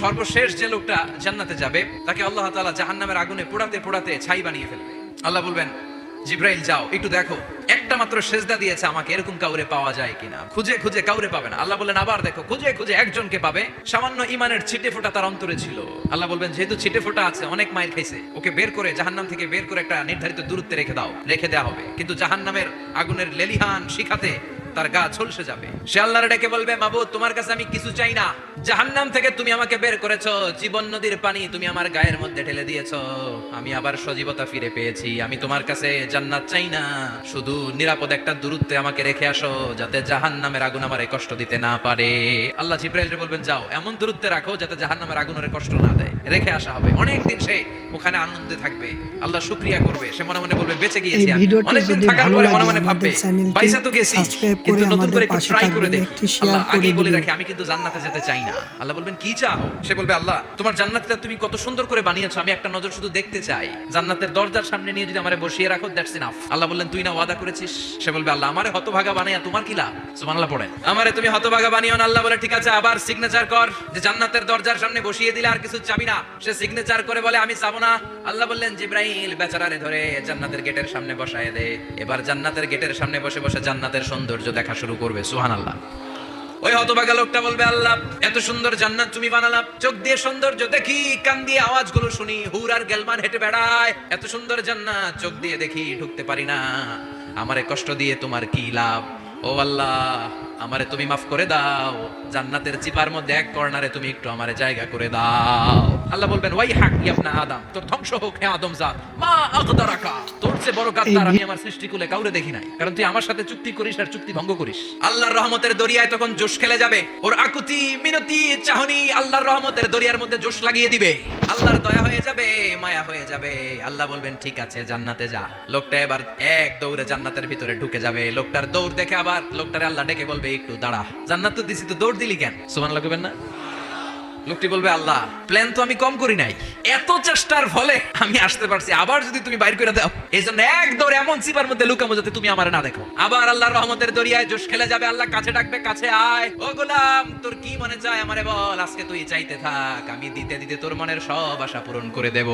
সর্বশেষ যে লোকটা জান্নাতে যাবে তাকে আল্লাহ তাআলা জাহান্নামের আগুনে পোড়াতে পোড়াতে ছাই বানিয়ে ফেলবে। আল্লাহ বলবেন, জিব্রাইল যাও একটু দেখো একটা মাত্র সেজদা দিয়েছে আমাকে, এরকম কাউরে পাওয়া যায় কিনা। খুঁজে খুঁজে কাউরে পাবে না। আল্লাহ বললেন আবার দেখো, খুঁজে খুঁজে একজনকে পাবে, সামান্য ইমানের ছিটে ফোঁটা তার অন্তরে ছিল। আল্লাহ বলবেন যেহেতু ছিটে ফোঁটা আছে, অনেক মাইর খাইছে, ওকে বের করে জাহান্নাম থেকে বের করে একটা নির্ধারিত দূরত্বে রেখে দাও, রেখে দেওয়া হবে। কিন্তু জাহান্নামের আগুনের লেলিহান শিখাতে তার গা ঝলসে যাবে। সে আল্লাহর ডেকে বলবে, মাবুদ তোমার কাছে আমি কিছু চাই না, জাহান্নাম থেকে তুমি আমাকে বের করেছো, জীবন নদীর পানি তুমি আমার গায়ের মধ্যে ঢেলে দিয়েছো, আমি আবার সজীবতা ফিরে পেয়েছি, আমি তোমার কাছে জান্নাত চাই না, শুধু নিরাপদ একটা দূরত্বে আমাকে রেখে আসো যাতে জাহান্নামের আগুন আমারে কষ্ট দিতে না পারে। আল্লাহ জিব্রাইলকে বলবেন যাও এমন দূরত্বে রাখো যাতে জাহান্নামের আগুন ওরে কষ্ট না দেয়, রেখে আসা হবে। অনেকদিন সে ওখানে আনন্দে থাকবে, আল্লাহ শুকরিয়া করবে, সে মনে মনে বলবে বেঁচে গিয়েছি আমি। অনেকদিন থাকার পরে মনে মনে ভাববে বাইসা তো গেছি, কিন্তু নতুন করে একটু ট্রাই করে দেখি। আল্লাহ আগেই বলে রাখে আমি কিন্তু জান্নাতে যেতে চাই না। আল্লাহ বলবেন কি চাও? সে বলবে আল্লাহ তোমার জান্নাতটা তুমি কত সুন্দর করে বানিয়েছো, আমি একটা নজর শুধু দেখতে চাই, জান্নাতের দরজার সামনে নিয়ে যদি আমারে বসিয়ে রাখো দ্যাটস ইনাফ। আল্লাহ বললেন তুই না ওয়াদা করেছিস। সে বলবে আল্লাহ আমারে হতভাগা বানাইয়া তোমার কি লাভ? সুবহানাল্লাহ পড়েন। আমারে তুমি হতভাগা বানিও না। আল্লাহ বলে ঠিক আছে, আবার সিগনেচার কর যে জান্নাতের দরজার সামনে বসিয়ে দিলে আর কিছু চাবি না। সে সিগনেচার করে বলে আমি চাবো না। আল্লাহ বললেন জিব্রাইল বেচারারে ধরে জান্নাতের গেটের সামনে বসায় দে, এবার জান্নাতের গেটের সামনে বসে বসে জান্নাতের সৌন্দর্য দেখা শুরু করবে। সুবহানাল্লাহ। ওই হতভাগা লোকটা বলবে আল্লাহ এত সুন্দর জান্নাত তুমি বানালাম, চোখ দিয়ে সৌন্দর্য দেখি, কান দিয়ে আওয়াজগুলো শুনি, হুর আর গেলমান হেঁটে বেড়ায়, এত সুন্দর জান্নাত চোখ দিয়ে দেখি ঢুকতে পারি না, আমারে কষ্ট দিয়ে তোমার কি লাভ? ও আল্লাহ আমারে তুমি মাফ করে দাও, জান্নাতের চিপার মধ্যে এক কর্নারে তুমি একটু আমারে জায়গা করে দাও। আল্লাহ বলবেন ওয়াই হাক ইবনা আদম, তোর ধ্বংস হোক হে আদম জাত, মা আগদারাকা, তোর চেয়ে বড় গাদ্দার আমি আমার সৃষ্টিকুলে কাউরে দেখি নাই, কারণ তুই আমার সাথে চুক্তি করিস আর চুক্তি ভঙ্গ করিস। আল্লাহর রহমতের দরিয়ায় তখন জোশ খেলে যাবে, ওর আকুতি মিনতি চাহনি আল্লাহর রহমতের দরিয়ার মধ্যে জোশ লাগিয়ে দিবে, আল্লাহর দয়া হয়ে যাবে, মায়া হয়ে যাবে। আল্লাহ বলবেন ঠিক আছে জান্নাতে যা। লোকটা এবার এক দৌড়ে জান্নাতের ভিতরে ঢুকে যাবে। লোকটার দৌড় দেখে আবার লোকটারে আল্লাহ ডেকে বলবে একটু দাঁড়া, জান্নাত তো দিছি, তো দৌড় দিলি কেন? সুবহানাল্লাহ কইবেন না? লোকটি বলবে আল্লাহ প্ল্যান তো আমি কম করি নাই, এত চেষ্টার ফলে আমি আসতে পারছি, আবার যদি তুমি বাইর করে দাও, এই জন্য এক দৌড়ে এমন চিপার মধ্যে লুকামো যাতে তুমি আমার না দেখো। আবার আল্লাহর রহমতের দরিয়ায় জোশ খেলে যাবে। আল্লাহ কাছে ডাকবে, কাছে আয়, ও গোলাম তোর কি মনে চায় আমারে বল, আজকে তুই চাইতে থাক, আমি দিতে দিতে তোর মনের সব আশা পূরণ করে দেব।